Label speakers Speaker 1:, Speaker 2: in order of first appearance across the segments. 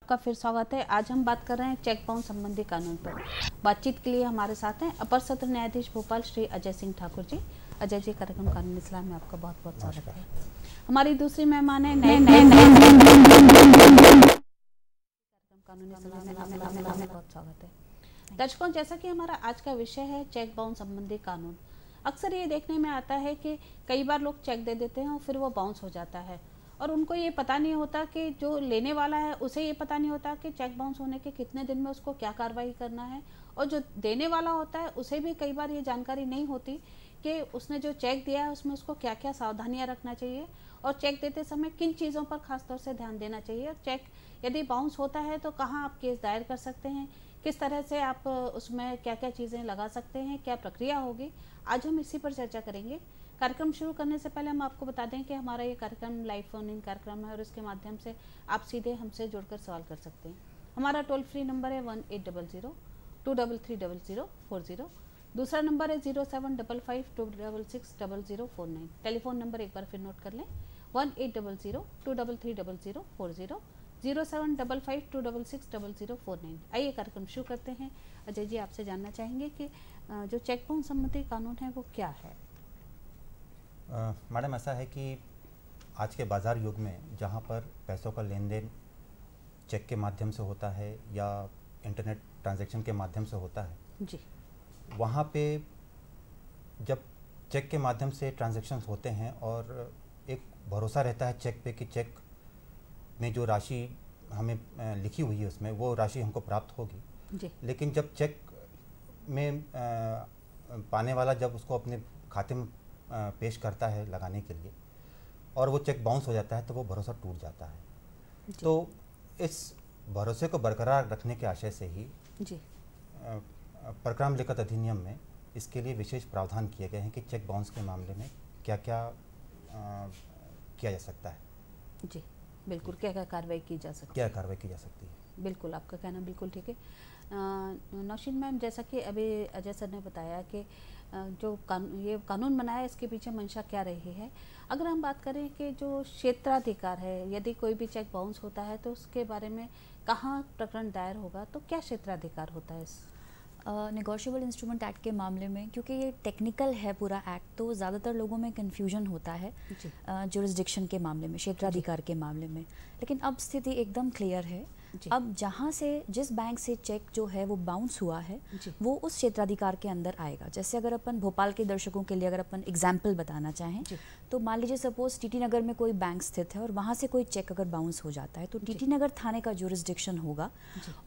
Speaker 1: आपका फिर स्वागत है। आज हम बात कर रहे हैं चेक बाउंस संबंधी कानून पर। बातचीत के लिए हमारे साथ हैं अपर सत्र न्यायाधीश भोपाल श्री अजय सिंह ठाकुर जी। अजय जी, कार्यक्रम कानूनी सलाह में आपका बहुत बहुत स्वागत है। हमारी दूसरी मेहमान है कानूनी सलाह में बहुत स्वागत है। दर्शकों, जैसा कि हमारा आज का विषय है चेक बाउंस संबंधी कानून, अक्सर ये देखने में आता है कि कई बार लोग चेक दे देते हैं और फिर वो बाउंस हो जाता है और उनको ये पता नहीं होता कि जो लेने वाला है उसे ये पता नहीं होता कि चेक बाउंस होने के कितने दिन में उसको क्या कार्रवाई करना है, और जो देने वाला होता है उसे भी कई बार ये जानकारी नहीं होती कि उसने जो चेक दिया है उसमें उसको क्या क्या सावधानियां रखना चाहिए और चेक देते समय किन चीज़ों पर खासतौर से ध्यान देना चाहिए। और चेक यदि बाउंस होता है तो कहाँ आप केस दायर कर सकते हैं, किस तरह से आप उसमें क्या क्या चीज़ें लगा सकते हैं, क्या प्रक्रिया होगी, आज हम इसी पर चर्चा करेंगे। कार्यक्रम शुरू करने से पहले हम आपको बता दें कि हमारा ये कार्यक्रम लाइव फोन इन कार्यक्रम है और इसके माध्यम से आप सीधे हमसे जुड़कर सवाल कर सकते हैं। हमारा टोल फ्री नंबर है 1800-233-0040। दूसरा नंबर है 0755-266-0049। टेलीफोन नंबर एक बार फिर नोट कर लें 1800-233-0040, 0755-266-0049। आइए कार्यक्रम शुरू करते हैं। अजय जी, आपसे जानना चाहेंगे कि जो चेक बाउंस संबंधी कानून है वो क्या है?
Speaker 2: मैडम, ऐसा है कि आज के बाज़ार युग में जहाँ पर पैसों का लेन देन चेक के माध्यम से होता है या इंटरनेट ट्रांजैक्शन के माध्यम से होता है
Speaker 1: जी, वहाँ
Speaker 2: पे जब चेक के माध्यम से ट्रांजैक्शंस होते हैं और एक भरोसा रहता है चेक पे कि चेक में जो राशि हमें लिखी हुई है उसमें वो राशि हमको प्राप्त होगी
Speaker 1: जी।
Speaker 2: लेकिन जब चेक में पाने वाला जब उसको अपने खाते में पेश करता है लगाने के लिए और वो चेक बाउंस हो जाता है तो वो भरोसा टूट जाता है। तो इस भरोसे को बरकरार रखने के आशय से ही
Speaker 1: जी
Speaker 2: प्रक्रम लिखित अधिनियम में इसके लिए विशेष प्रावधान किए गए हैं कि चेक बाउंस के मामले में क्या क्या किया जा सकता है।
Speaker 1: जी बिल्कुल, क्या क्या कार्रवाई की जा सकती है,
Speaker 2: क्या कार्रवाई की जा सकती है।
Speaker 1: बिल्कुल, आपका कहना बिल्कुल ठीक है। नौशीन मैम, जैसा कि अभी अजय सर ने बताया कि जो ये कानून बनाया है इसके पीछे मंशा क्या रही है। अगर हम बात करें कि जो क्षेत्राधिकार है, यदि कोई भी चेक बाउंस होता है तो उसके बारे में कहाँ प्रकरण दायर होगा, तो क्या क्षेत्राधिकार होता है इस
Speaker 3: नेगोशिएबल इंस्ट्रूमेंट एक्ट के मामले में? क्योंकि ये टेक्निकल है पूरा एक्ट, तो ज़्यादातर लोगों में कन्फ्यूजन होता है जुरिस्डिक्शन के मामले में, क्षेत्राधिकार के मामले में। लेकिन अब स्थिति एकदम क्लियर है। अब जहाँ से जिस बैंक से चेक जो है वो बाउंस हुआ है वो उस क्षेत्राधिकार के अंदर आएगा। जैसे अगर अपन भोपाल के दर्शकों के लिए अगर अपन एग्जाम्पल बताना चाहें तो मान लीजिए सपोज टीटी नगर में कोई बैंक स्थित है और वहाँ से कोई चेक अगर बाउंस हो जाता है तो टीटी नगर थाने का जुरिस्डिक्शन होगा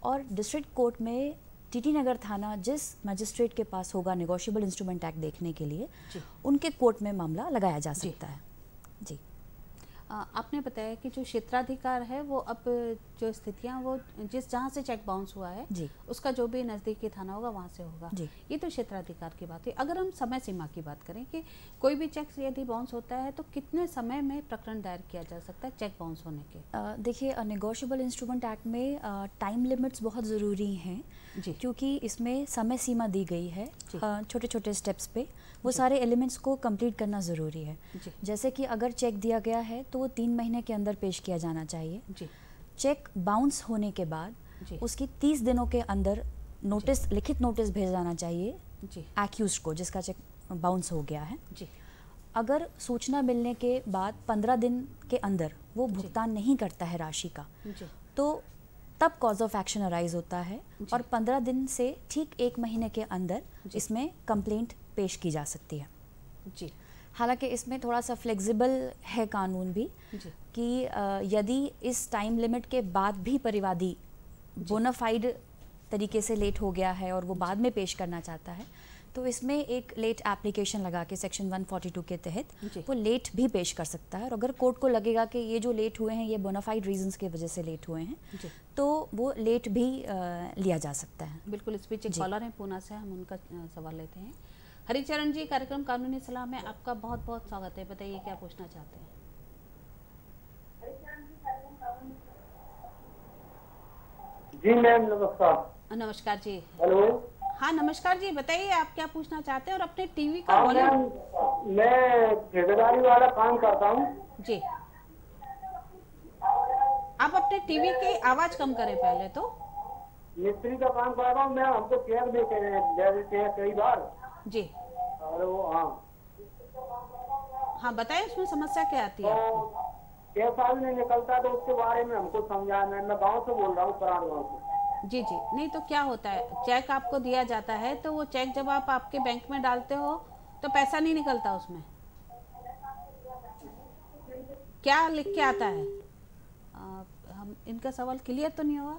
Speaker 3: और डिस्ट्रिक्ट कोर्ट में टीटी नगर थाना जिस मजिस्ट्रेट के पास होगा नेगोशिएबल इंस्ट्रूमेंट एक्ट देखने के लिए, उनके कोर्ट में मामला लगाया जा सकता है। जी,
Speaker 1: आपने बताया कि जो क्षेत्राधिकार है वो अब जो स्थितियां वो जहाँ से चेक बाउंस हुआ है उसका जो भी नज़दीकी थाना होगा वहाँ से होगा। ये तो क्षेत्राधिकार की बात है। अगर हम समय सीमा की बात करें कि कोई भी चेक यदि बाउंस होता है तो कितने समय में प्रकरण दायर किया जा सकता है चेक बाउंस होने के?
Speaker 3: देखिए, नेगोशिएबल इंस्ट्रूमेंट एक्ट में टाइम लिमिट्स बहुत ज़रूरी हैं क्योंकि इसमें समय सीमा दी गई है। छोटे छोटे स्टेप्स पे वो सारे एलिमेंट्स को कंप्लीट करना ज़रूरी है। जैसे कि अगर चेक दिया गया है तो वो 3 महीने के अंदर पेश किया जाना चाहिए। चेक बाउंस होने के बाद उसकी 30 दिनों के अंदर नोटिस, लिखित नोटिस भेजा जाना चाहिए एक्यूज्ड को जिसका चेक बाउंस हो गया है। अगर सूचना मिलने के बाद 15 दिन के अंदर वो भुगतान नहीं करता है राशि का तो तब कॉज ऑफ एक्शन अराइज होता है और 15 दिन से ठीक 1 महीने के अंदर इसमें कंप्लेंट पेश की जा सकती है। हालांकि इसमें थोड़ा सा फ्लेक्सिबल है कानून भी कि यदि इस टाइम लिमिट के बाद भी परिवादी बोनाफाइड तरीके से लेट हो गया है और वो बाद में पेश करना चाहता है तो इसमें एक लेट एप्लीकेशन लगा के सेक्शन 142 के तहत वो लेट भी पेश कर सकता है। और अगर कोर्ट को लगेगा कि ये जो लेट हुए हैं ये बोनाफाइड रीजंस की वजह से लेट हुए हैं तो वो लेट भी लिया जा सकता है।
Speaker 1: बिल्कुल, इस बीच एक कॉलर है पूना से, हम उनका सवाल लेते हैं। हरिचरण जी, कार्यक्रम कानूनी सलाह में आपका बहुत बहुत स्वागत है। बताइए क्या पूछना चाहते हैं?
Speaker 4: जी मैम, नमस्कार।
Speaker 1: नमस्कार जी।
Speaker 4: हेलो।
Speaker 1: हाँ नमस्कार जी, बताइए आप क्या पूछना चाहते हैं और अपने टीवी का वॉल्यूम।
Speaker 4: मैं ठेकेदारी वाला काम करता हूँ
Speaker 1: जी, आप अपने टीवी की आवाज कम करें पहले तो।
Speaker 4: मिस्त्री का काम कर रहा हूँ मैं, हमको चेक दे देते हैं कई बार
Speaker 1: जी।
Speaker 4: और वो हाँ
Speaker 1: हाँ बताएं, उसमें समस्या क्या आती है आपको?
Speaker 4: तो पैसा भी नहीं निकलता, तो उसके बारे में हमको समझाना है। मैं गाँव से बोल रहा हूँ, परार गाँव से।
Speaker 1: जी जी। नहीं तो क्या होता है, चेक आपको दिया जाता है तो वो चेक जब आप आपके बैंक में डालते हो तो पैसा नहीं निकलता उसमें। क्या लिख के आता है? हम इनका सवाल क्लियर तो नहीं हुआ,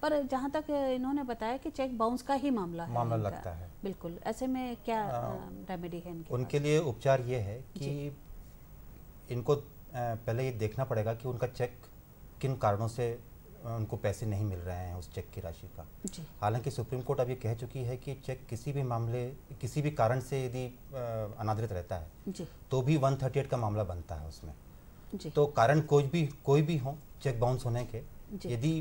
Speaker 1: पर जहाँ तक इन्होंने बताया कि चेक बाउंस का ही मामला
Speaker 2: लगता है।
Speaker 1: बिल्कुल। ऐसे में क्या रेमेडी है इनके
Speaker 2: उनके लिए उपचार ये है कि इनको पहले ये देखना पड़ेगा कि उनका चेक किन कारणों से उनको पैसे नहीं मिल रहे हैं उस चेक की राशि का। हालांकि सुप्रीम कोर्ट अब ये कह चुकी है कि चेक किसी भी मामले, किसी भी कारण से यदि अनादरित रहता है तो भी 138 का मामला बनता है उसमें। तो कारण कोई भी हो चेक बाउंस होने के, यदि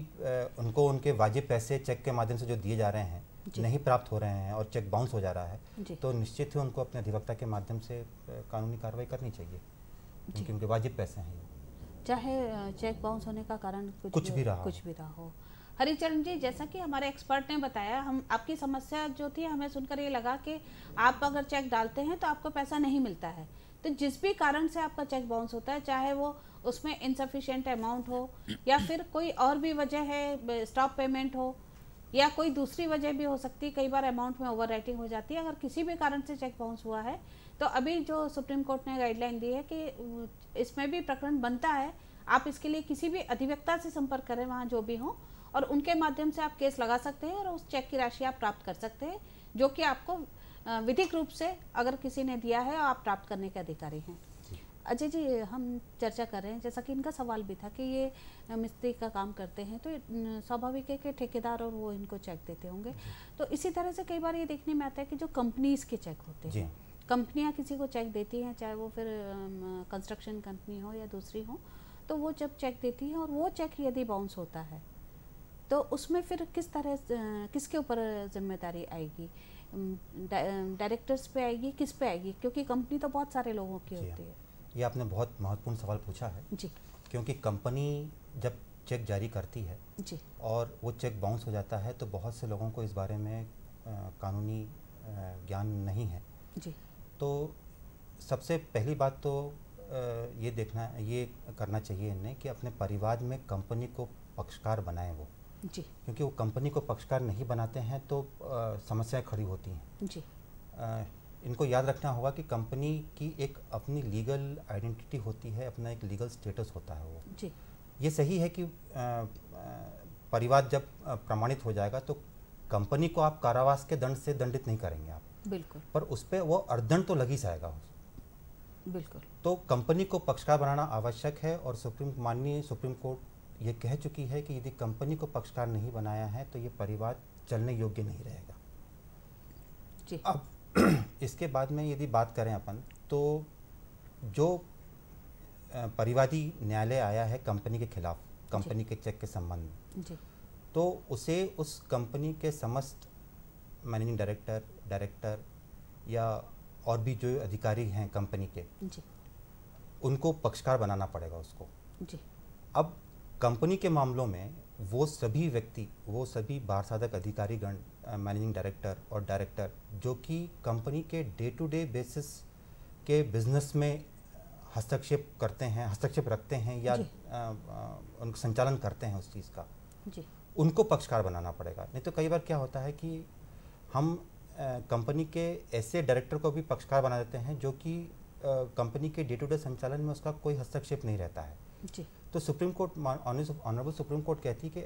Speaker 2: उनको उनके वाजिब पैसे चेक के माध्यम से जो दिए जा रहे हैं नहीं प्राप्त हो रहे हैं और चेक बाउंस हो जा रहा है, तो निश्चित ही उनको अपने अधिवक्ता के माध्यम से कानूनी कार्रवाई करनी चाहिए, क्योंकि उनके वाजिब पैसे हैं। चाहे
Speaker 1: चेक बाउंस होने का कारण कुछ भी रहा हो। हरिचरण जी, जैसा कि हमारे एक्सपर्ट ने बताया, हम आपकी समस्या जो थी हमें सुनकर ये लगा कि आप अगर चेक डालते हैं तो आपको पैसा नहीं मिलता है। तो जिस भी कारण से आपका चेक बाउंस होता है, चाहे वो उसमें इनसफिशिएंट अमाउंट हो या फिर कोई और भी वजह है, स्टॉप पेमेंट हो या कोई दूसरी वजह भी हो सकती है, कई बार अमाउंट में ओवर राइटिंग हो जाती है। अगर किसी भी कारण से चेक बाउंस हुआ है तो अभी जो सुप्रीम कोर्ट ने गाइडलाइन दी है कि इसमें भी प्रकरण बनता है, आप इसके लिए किसी भी अधिवक्ता से संपर्क करें, वहाँ जो भी हो, और उनके माध्यम से आप केस लगा सकते हैं और उस चेक की राशि आप प्राप्त कर सकते हैं, जो कि आपको विधिक रूप से अगर किसी ने दिया है आप प्राप्त करने के अधिकारी हैं। अजय जी, हम चर्चा कर रहे हैं, जैसा कि इनका सवाल भी था कि ये मिस्त्री का काम करते हैं तो स्वाभाविक है कि ठेकेदार और वो इनको चेक देते होंगे। तो इसी तरह से कई बार ये देखने में आता है कि जो कंपनीज के चेक होते हैं, कंपनियां किसी को चेक देती हैं, चाहे वो फिर कंस्ट्रक्शन कंपनी हो या दूसरी हो, तो वो जब चेक देती है और वो चेक यदि बाउंस होता है तो उसमें फिर किस तरह किसके ऊपर जिम्मेदारी आएगी? डायरेक्टर्स पे आएगी, किस पे आएगी? क्योंकि कंपनी तो बहुत सारे लोगों की होती है।
Speaker 2: ये आपने बहुत महत्वपूर्ण सवाल पूछा है जी, क्योंकि कंपनी जब चेक जारी करती है जी और वो चेक बाउंस हो जाता है तो बहुत से लोगों को इस बारे में कानूनी ज्ञान नहीं है जी। तो सबसे पहली बात तो ये करना चाहिए इन्हें कि अपने परिवार में कंपनी को पक्षकार बनाएं वो जी, क्योंकि वो कंपनी को पक्षकार नहीं बनाते हैं तो समस्याएं खड़ी होती हैं जी। इनको याद रखना होगा कि कंपनी की एक अपनी लीगल आइडेंटिटी होती है, अपना एक लीगल स्टेटस होता है वो जी। ये सही है कि परिवार जब प्रमाणित हो जाएगा तो कंपनी को आप कारावास के दंड से दंडित नहीं करेंगे आप, बिल्कुल, पर उस पर वो अर्थदंड तो लग ही जाएगा बिल्कुल। तो कंपनी को पक्षकार बनाना आवश्यक है और माननीय सुप्रीम कोर्ट ये कह चुकी है कि यदि कंपनी को पक्षकार नहीं बनाया है तो ये परिवार चलने योग्य नहीं रहेगा जी। अब इसके बाद में यदि बात करें अपन, तो जो परिवादी न्यायालय आया है कंपनी के खिलाफ, कंपनी के चेक के संबंध में जी, तो उसे उस कंपनी के समस्त मैनेजिंग डायरेक्टर या और भी जो अधिकारी हैं कंपनी के जी, उनको पक्षकार बनाना पड़ेगा उसको जी। अब कंपनी के मामलों में वो सभी व्यक्ति, वो सभी बार साधक अधिकारीगण, मैनेजिंग डायरेक्टर और डायरेक्टर जो कि कंपनी के डे टू डे बेसिस के बिजनेस में हस्तक्षेप रखते हैं या उनका संचालन करते हैं उस चीज़ का जी, उनको पक्षकार बनाना पड़ेगा। नहीं तो कई बार क्या होता है कि हम कंपनी के ऐसे डायरेक्टर को भी पक्षकार बना देते हैं जो कि कंपनी के डे टू डे संचालन में उसका कोई हस्तक्षेप नहीं रहता है जी। तो supreme court, honourable supreme court कहती है कि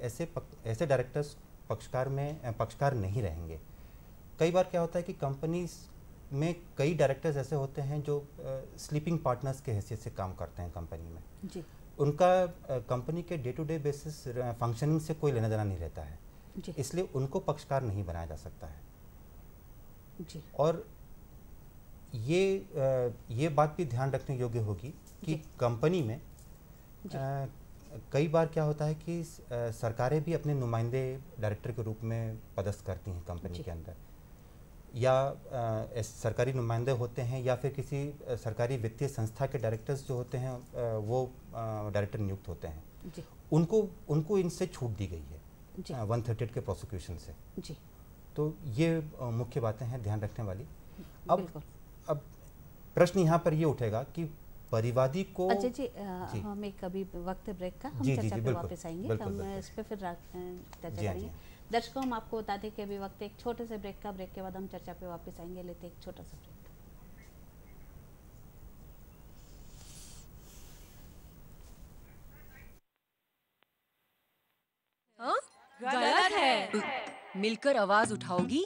Speaker 2: ऐसे डायरेक्टर्स पक्षकार नहीं रहेंगे। कई बार क्या होता है कि कंपनी में कई डायरेक्टर्स ऐसे होते हैं जो स्लीपिंग पार्टनर्स के हैसियत से काम करते हैं कंपनी में जी। उनका कंपनी के day to day basis functioning से कोई लेना देना नहीं रहता है जी। इसलिए उनको पक्षकार नहीं बनाया जा सकता है जी। और ये बात भी ध्यान रखने योग्य होगी कि कंपनी में कई बार क्या होता है कि सरकारें भी अपने नुमाइंदे डायरेक्टर के रूप में पदस्थ करती हैं कंपनी के अंदर, या सरकारी नुमाइंदे होते हैं या फिर किसी सरकारी वित्तीय संस्था के डायरेक्टर्स जो होते हैं वो डायरेक्टर नियुक्त होते हैं
Speaker 1: जी।
Speaker 2: उनको इनसे छूट दी गई है 138 के प्रोसिक्यूशन से
Speaker 1: जी।
Speaker 2: तो ये मुख्य बातें हैं ध्यान रखने वाली।
Speaker 1: बिल्कुल।
Speaker 2: अब प्रश्न यहाँ पर ये उठेगा कि परिवादी को
Speaker 1: अजय जी, हम एक अभी वक्त ब्रेक का, हम चर्चा पे वापस आएंगे, हम इस पे फिर चर्चा करेंगे। दर्शकों, हम आपको बता दें कि अभी वक्त एक छोटे से ब्रेक का, ब्रेक के बाद हम चर्चा पे वापस आएंगे। लेते एक छोटा सा ब्रेक।
Speaker 5: गलत है। मिलकर आवाज उठाओगी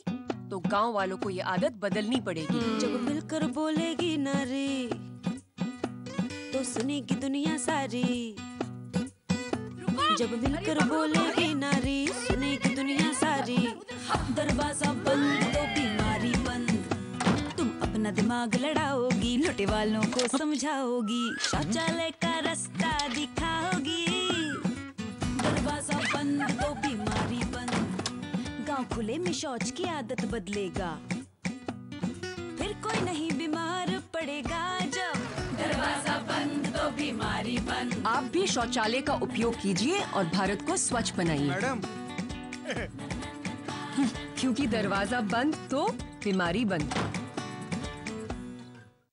Speaker 5: तो गांव वालों को ये आदत बदलनी पड़ेगी।
Speaker 6: जब मिलकर बोलेगी नारी तो सुनेगी दुनिया सारी। जब मिलकर बोलेगी नारी सुनेगी दुनिया सारी। दरवाजा बंद तो बीमारी बंद। तुम अपना दिमाग लड़ाओगी, लुटे वालों को समझाओगी, शौचालय का रास्ता दिखाओगी। दरवाजा बंद तो बीमारी बंद। गांव खुले में शौच की आदत बदलेगा, फिर कोई नहीं बीमार पड़ेगा। जब दरवाजा बंद तो बीमारी बंद।
Speaker 5: आप भी शौचालय का उपयोग कीजिए और भारत को स्वच्छ बनाइए।
Speaker 7: मैडम
Speaker 5: क्योंकि दरवाजा बंद तो बीमारी बंद।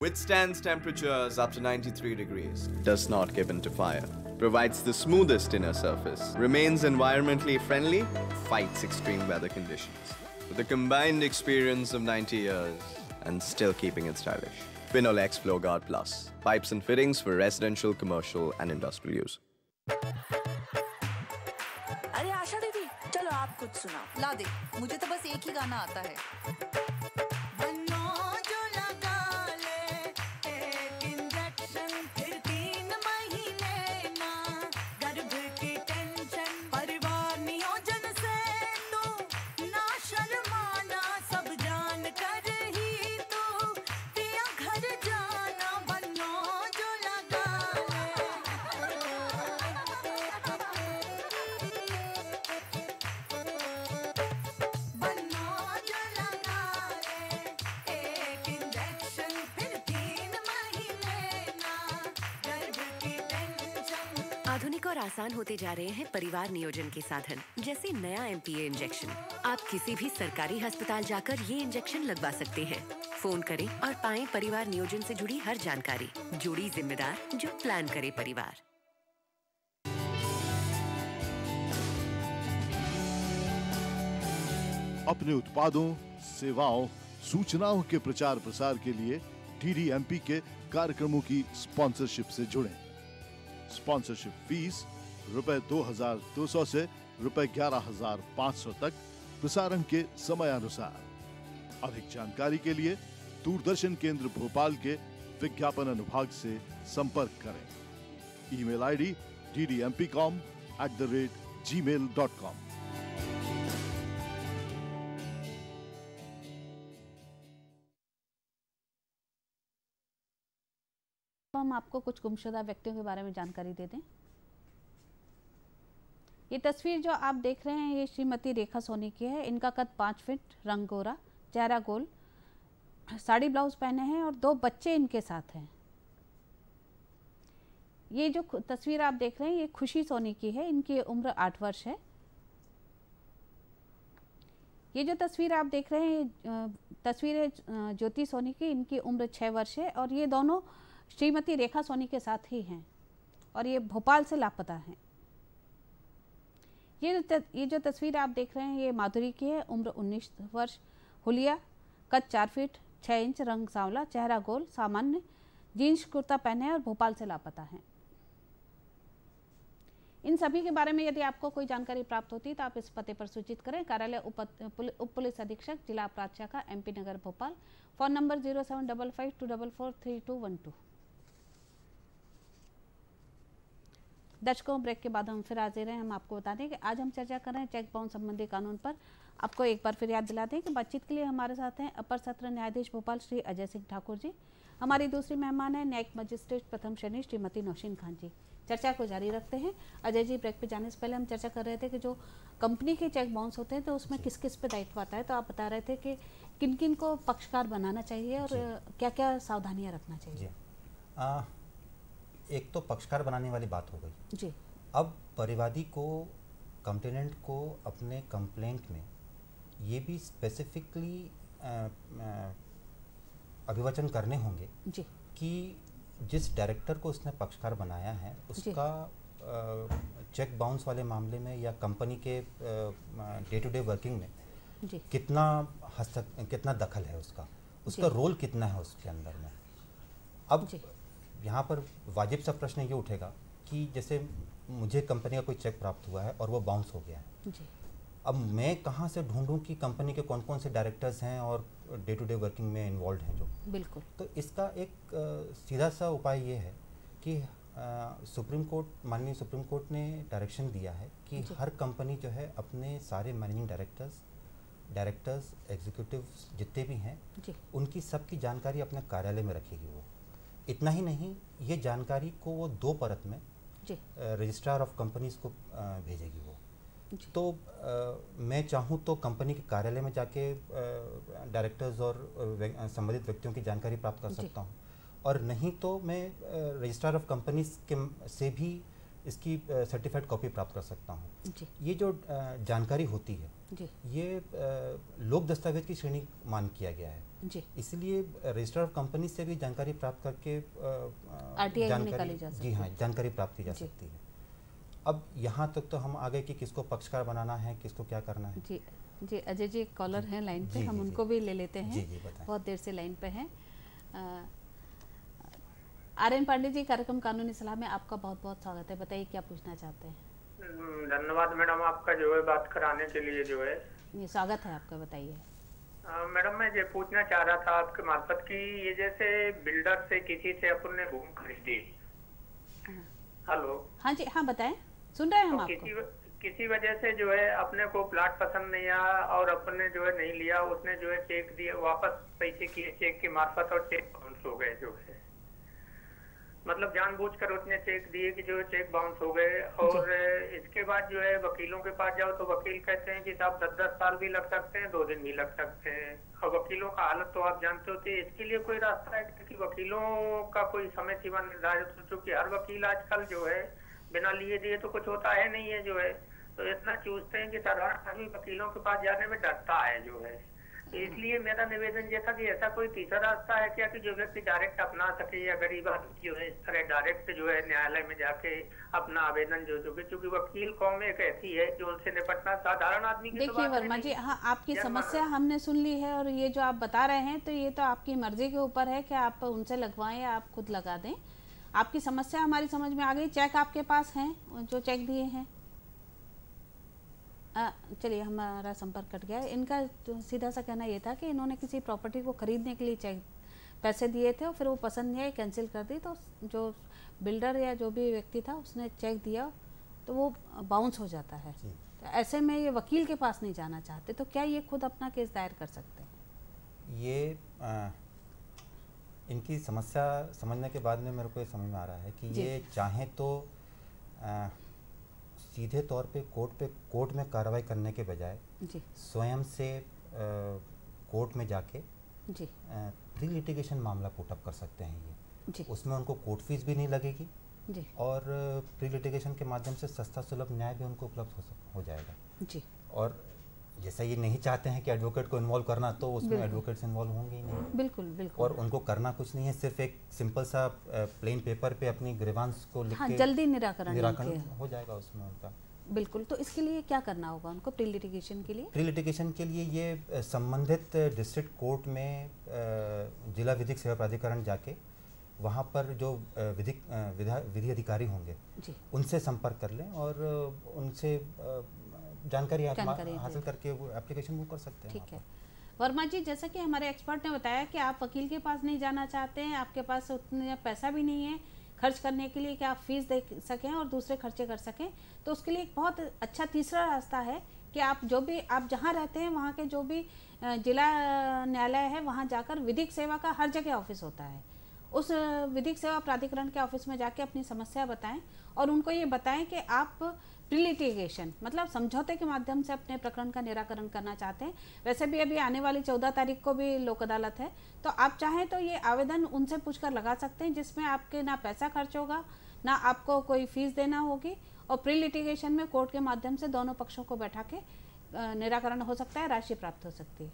Speaker 8: Withstands temperatures up to 93 degrees, does not give in to fire, provides the smoothest inner surface, remains environmentally friendly, fights extreme weather conditions. With a combined experience of 90 years and still keeping it stylish. Pinolex FlowGuard Plus, pipes and fittings for residential, commercial and industrial use.
Speaker 9: अरे आशा दीदी, चलो आप कुछ सुनाओ। ला दे, मुझे तो बस एक ही गाना आता है।
Speaker 10: आधुनिक और आसान होते जा रहे हैं परिवार नियोजन के साधन, जैसे नया MPA इंजेक्शन। आप किसी भी सरकारी अस्पताल जाकर ये इंजेक्शन लगवा सकते हैं। फोन करें और पाएं परिवार नियोजन से जुड़ी हर जानकारी। जुड़ी जिम्मेदार, जो प्लान करे परिवार।
Speaker 11: अपने उत्पादों, सेवाओं, सूचनाओं के प्रचार प्रसार के लिए DDMP के कार्यक्रमों की स्पॉन्सरशिप से जुड़ें। स्पॉन्सरशिप फीस ₹2200 से ₹11,500 तक, प्रसारण के समयानुसार। अधिक जानकारी के लिए दूरदर्शन केंद्र भोपाल के विज्ञापन अनुभाग से संपर्क करें। Email ID ddmpcom@gmail.com।
Speaker 1: हम आपको कुछ गुमशुदा व्यक्तियों के बारे में जानकारी दे दें। ये तस्वीर जो आप देख रहे हैं, ये श्रीमती रेखा सोनी की है। इनका कद 5 फीट, रंग गोरा, चेहरा गोल, साड़ी ब्लाउज पहने हैं और 2 बच्चे इनके साथ हैं। ये जो तस्वीर आप देख रहे हैं, ये खुशी सोनी की है। इनकी उम्र 8 वर्ष है। ये जो तस्वीर आप देख रहे हैं, तस्वीर है ज्योति सोनी की। इनकी उम्र 6 वर्ष है और ये दोनों श्रीमती रेखा सोनी के साथ ही हैं और ये भोपाल से लापता हैं। ये जो तस्वीर आप देख रहे हैं, ये माधुरी की है। उम्र 19 वर्ष, हुलिया, कद 4 फीट 6 इंच, रंग सांवला, चेहरा गोल, सामान्य, जीन्स कुर्ता पहने हैं और भोपाल से लापता हैं। इन सभी के बारे में यदि आपको कोई जानकारी प्राप्त होती है तो आप इस पते पर सूचित करें। कार्यालय उप पुलिस अधीक्षक, जिला अपराध शाखा, MP नगर, भोपाल। Phone number 075524431212। दर्शकों, ब्रेक के बाद हम फिर हाजिर हैं। हम आपको बता दें कि आज हम चर्चा कर रहे हैं चेक बाउंस संबंधी कानून पर। आपको एक बार फिर याद दिला दें कि बातचीत के लिए हमारे साथ हैं अपर सत्र न्यायाधीश भोपाल श्री अजय सिंह ठाकुर जी। हमारी दूसरी मेहमान है न्यायिक मजिस्ट्रेट प्रथम श्रेणी श्रीमती नौशीन खान जी। चर्चा को जारी रखते हैं। अजय जी, ब्रेक पे जाने से पहले हम चर्चा कर रहे थे कि जो कंपनी के चेक बाउंस होते हैं तो उसमें किस किस पे दायित्व आता है। तो आप बता रहे थे कि किन किन को पक्षकार बनाना चाहिए और क्या क्या सावधानियाँ रखना चाहिए।
Speaker 2: एक तो पक्षकार बनाने वाली बात हो गई
Speaker 1: जी।
Speaker 2: अब परिवादी को, कंप्लेनेंट को अपने कंप्लेंट में ये भी स्पेसिफिकली अभिवचन करने होंगे
Speaker 1: जी
Speaker 2: कि जिस डायरेक्टर को उसने पक्षकार बनाया है उसका चेक बाउंस वाले मामले में या कंपनी के डे टू डे वर्किंग में
Speaker 1: जी
Speaker 2: कितना दखल है उसका रोल कितना है उसके अंदर में। अब यहाँ पर वाजिब सा प्रश्न ये उठेगा कि जैसे मुझे कंपनी का कोई चेक प्राप्त हुआ है और वो बाउंस हो गया है
Speaker 1: जी।
Speaker 2: अब मैं कहाँ से ढूंढूं कि कंपनी के कौन कौन से डायरेक्टर्स हैं और डे टू डे वर्किंग में इन्वॉल्व हैं जो।
Speaker 1: बिल्कुल।
Speaker 2: तो इसका एक सीधा सा उपाय ये है कि माननीय सुप्रीम कोर्ट ने डायरेक्शन दिया है कि हर कंपनी जो है अपने सारे मैनेजिंग डायरेक्टर्स एग्जीक्यूटिव्स जितने भी हैं उनकी सबकी जानकारी अपने कार्यालय में रखेगी। वो इतना ही नहीं, ये जानकारी को वो 2 परत में रजिस्ट्रार ऑफ कंपनीज को भेजेगी वो। तो मैं चाहूँ तो कंपनी के कार्यालय में जाके डायरेक्टर्स और संबंधित व्यक्तियों की जानकारी प्राप्त कर सकता हूँ, और नहीं तो मैं रजिस्ट्रार ऑफ कंपनीज के से भी इसकी सर्टिफाइड कॉपी प्राप्त कर सकता हूँ। ये जो जानकारी होती है ये लोक दस्तावेज की श्रेणी मान किया गया है, इसलिए रजिस्ट्रार ऑफ कंपनी से भी जानकारी प्राप्त करके जानकारी प्राप्त की जा सकती है। अब यहाँ तक तो हम आ गए कि किसको पक्षकार बनाना है, किसको क्या करना है।
Speaker 1: जी जी, अजय जी कॉलर हैं लाइन पे, हम उनको भी ले लेते हैं।
Speaker 2: जी
Speaker 1: बहुत देर से लाइन पे हैं। आर्यन पांडे जी, कार्यक्रम कानूनी सलाह में आपका बहुत बहुत स्वागत है। बताइए क्या पूछना चाहते हैं।
Speaker 7: धन्यवाद मैडम आपका जो है बात कराने के लिए जो है।
Speaker 1: ये स्वागत है आपका, बताइए।
Speaker 7: मैडम मैं ये पूछना चाह रहा था आपके मार्फत कि ये जैसे बिल्डर से किसी से अपन ने भूमि खरीदी। हेलो।
Speaker 1: हाँ जी, हाँ बताएं, सुन रहे हैं हम आपको।
Speaker 7: किसी वजह से जो है अपने को प्लाट पसंद नहीं आया और अपने जो है नहीं लिया, उसने जो है चेक दिया, वापस पैसे किए चेक के मार्फत और चेक बाउंस हो गए जो है। मतलब जानबूझकर उसने चेक दिए कि जो है चेक बाउंस हो गए, और इसके बाद जो है वकीलों के पास जाओ तो वकील कहते हैं कि साहब 10-10 साल भी लग सकते हैं, 2 दिन भी लग सकते हैं। और वकीलों का हालत तो आप जानते होते। इसके लिए कोई रास्ता है कि वकीलों का कोई समय सीमा निर्धारित हो, चूंकि हर वकील आजकल जो है बिना लिए दिए तो कुछ होता है नहीं है जो है, तो इतना चूसते हैं कि साधारण आदमी वकीलों के पास जाने में डरता है जो है। तो इसलिए मेरा निवेदन ये था कि ऐसा कोई तीसरा रास्ता है क्या कि जो व्यक्ति डायरेक्ट अपना सके, या गरीब आदमी जो है इस तरह डायरेक्ट जो है न्यायालय में जाके अपना आवेदन जो क्योंकि वकील कौम एक ऐसी है जो उनसे निपटना साधारण आदमी की।
Speaker 1: देखिए वर्मा जी, हाँ आपकी समस्या हमने सुन ली है, और ये जो आप बता रहे हैं तो ये तो आपकी मर्जी के ऊपर है कि आप उनसे लगवाएं या आप खुद लगा दें। आपकी समस्या हमारी समझ में आ गई। चेक आपके पास हैं, जो चेक दिए हैं। चलिए, हमारा संपर्क कट गया। इनका तो सीधा सा कहना ये था कि इन्होंने किसी प्रॉपर्टी को खरीदने के लिए चेक पैसे दिए थे और फिर वो पसंद नहीं आई, कैंसिल कर दी। तो जो बिल्डर या जो भी व्यक्ति था उसने चेक दिया तो वो बाउंस हो जाता है। तो ऐसे में ये वकील के पास नहीं जाना चाहते, तो क्या ये खुद अपना केस दायर कर सकते हैं?
Speaker 2: ये इनकी समस्या समझने के बाद में मेरे को ये समझ में आ रहा है कि ये चाहें तो सीधे तौर पे कोर्ट में कार्रवाई करने के बजाय स्वयं से कोर्ट में जाके प्री लिटिगेशन मामला पुट अप कर सकते हैं। ये उसमें उनको कोर्ट फीस भी नहीं लगेगी और प्री लिटिगेशन के माध्यम से सस्ता सुलभ न्याय भी उनको उपलब्ध हो जाएगा। और जैसा ये नहीं चाहते हैं कि एडवोकेट को इन्वॉल्व करना, तो उसमें एडवोकेट इन्वॉल्व होंगे ही नहीं।
Speaker 1: बिल्कुल।
Speaker 2: और उनको करना कुछ नहीं है, सिर्फ एक सिंपल सा प्लेन पेपर पे अपनी ग्रीवांस को लिख के
Speaker 1: जल्दी निराकरण
Speaker 2: हो जाएगा उसमें उनका।
Speaker 1: बिल्कुल। तो इसके लिए क्या करना होगा उनको प्री लिटिगेशन के लिए?
Speaker 2: प्री लिटिगेशन के लिए ये संबंधित डिस्ट्रिक्ट कोर्ट में जिला विधिक सेवा प्राधिकरण जाके वहाँ पर जो विधि अधिकारी होंगे उनसे संपर्क कर लें और उनसे जानकारी हासिल करके वो एप्लीकेशन वो कर सकते हैं।
Speaker 1: ठीक है वर्मा जी, जैसा कि हमारे एक्सपर्ट ने बताया कि आप वकील के पास नहीं जाना चाहते हैं, आपके पास उतना पैसा भी नहीं है खर्च करने के लिए कि आप फीस दे सकें और दूसरे खर्चे कर सकें, तो उसके लिए एक बहुत अच्छा तीसरा रास्ता है कि आप जहाँ रहते हैं वहाँ के जो भी जिला न्यायालय है वहाँ जाकर विधिक सेवा का हर जगह ऑफिस होता है, उस विधिक सेवा प्राधिकरण के ऑफिस में जाके अपनी समस्या बताएं और उनको ये बताएं कि आप प्री लिटिगेशन मतलब समझौते के माध्यम से अपने प्रकरण का निराकरण करना चाहते हैं। वैसे भी अभी आने वाली 14 तारीख को भी लोक अदालत है, तो आप चाहें तो ये आवेदन उनसे पूछकर लगा सकते हैं, जिसमें आपके ना पैसा खर्च होगा, ना आपको कोई फीस देना होगी और प्री लिटिगेशन में कोर्ट के माध्यम से दोनों पक्षों को बैठा के निराकरण हो सकता है, राशि प्राप्त हो सकती है।